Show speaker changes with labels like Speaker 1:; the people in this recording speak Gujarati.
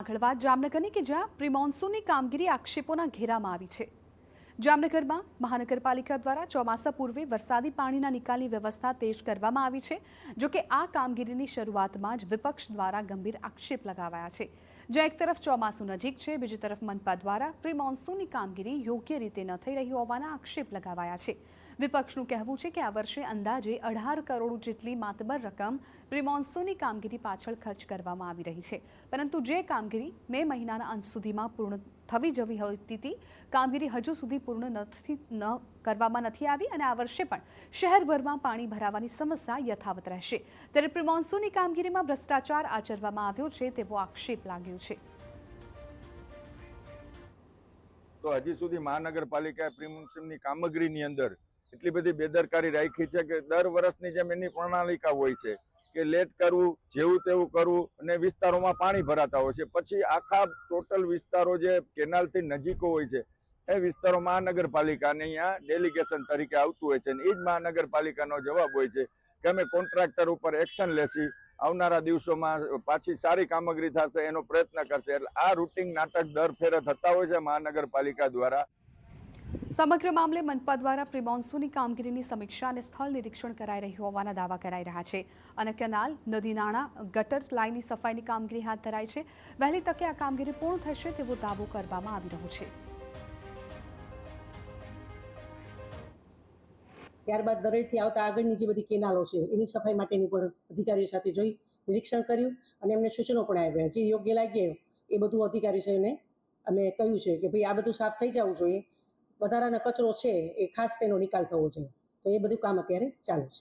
Speaker 1: આગળ વાત જામનગરની કે જ્યાં પ્રી-મોન્સૂનની કામગીરી આક્ષેપોના ઘેરામાં આવી છે। જામનગરમાં મહાનગરપાલિકા દ્વારા ચોમાસા પૂર્વે વરસાદી પાણીના નિકાલની વ્યવસ્થા તેજ કરવામાં આવી છે। જો કે આ કામગીરીની શરૂઆતમાં જ વિપક્ષ દ્વારા ગંભીર આક્ષેપ લગાવાયા છે। જ્યાં એક તરફ ચોમાસું નજીક છે, બીજી તરફ મનપા દ્વારા પ્રી-મોન્સૂનની કામગીરી યોગ્ય રીતે ન થઈ રહી હોવાના આક્ષેપ લગાવાયા છે। વિપક્ષનું કહેવું છે કે આ વર્ષે અંદાજે 18 કરોડ જેટલી માતબર રકમ પ્રી-મોન્સૂનની કામગીરી પાછળ ખર્ચ કરવામાં આવી રહી છે, પરંતુ જે કામગીરી મે મહિનાના અંત સુધીમાં પૂર્ણ થવી જવી હતી કામગીરી હજુ સુધી પૂર્ણ કરવામાં નથી આવી અને આ વર્ષે પણ શહેરભરમાં પાણી ભરાવાની સમસ્યા યથાવત રહેશે। ત્યારે પ્રી-મોન્સૂનની કામગીરીમાં ભ્રષ્ટાચાર આચરવામાં આવ્યો છે તેવો આક્ષેપ લાગ્યો છે।
Speaker 2: તો હજી સુધી મહાનગરપાલિકાએ પ્રી-મોન્સૂનની કામગીરીની અંદર એટલી બધી બેદરકારી રાખી છે કે દર વર્ષની જેમ એની પ્રણાલિકા હોય છે કે લેટ કરવું, જેવું તેવું કરવું અને વિસ્તારોમાં પાણી ભરાતા હોય છે। પછી આખા ટોટલ વિસ્તારો જે કેનાલથી નજીકો હોય છે એ વિસ્તારો મહાનગરપાલિકાને અહીંયા ડેલિગેશન તરીકે આવતું હોય છે અને એ જ મહાનગરપાલિકાનો જવાબ હોય છે કે અમે કોન્ટ્રાક્ટર ઉપર એક્શન લેશી, આવનારા દિવસોમાં પાછી સારી કામગીરી થશે એનો પ્રયત્ન કરશે। એટલે આ રૂટિન નાટક દર ફેરે થતા હોય છે મહાનગરપાલિકા દ્વારા।
Speaker 1: સમગ્ર મામલે મનપા દ્વારા પ્રી-મોન્સૂનની કામગીરીની સમીક્ષા અને સ્થળ નિરીક્ષણ કરાઈ રહ્યું હોવાના દાવા કરાઈ રહ્યા છે અને કેનાલ, નદી નાળા, ગટર લાઇનની સફાઈની કામગીરી હાથ ધરાઈ છે। વહેલી તકે આ કામગીરી પૂર્ણ થશે તેવો દાવો કરવામાં આવી રહ્યો છે।
Speaker 3: ત્યારબાદ દરેડથી આવતા આગળની જે બધી કેનાલો છે એની સફાઈ માટેની પણ અધિકારીઓ સાથે જોઈ નિરીક્ષણ કર્યું અને એમને સૂચનો પણ આપ્યા। જે યોગ્ય લાગે એ બધું અધિકારીઓને અમે કહ્યું છે કે ભાઈ આ બધું સાફ થઈ જવું જોઈએ, વધારાનો કચરો છે એ ખાસ તેનો નિકાલ થવો જોઈએ। તો એ બધું કામ અત્યારે ચાલુ છે।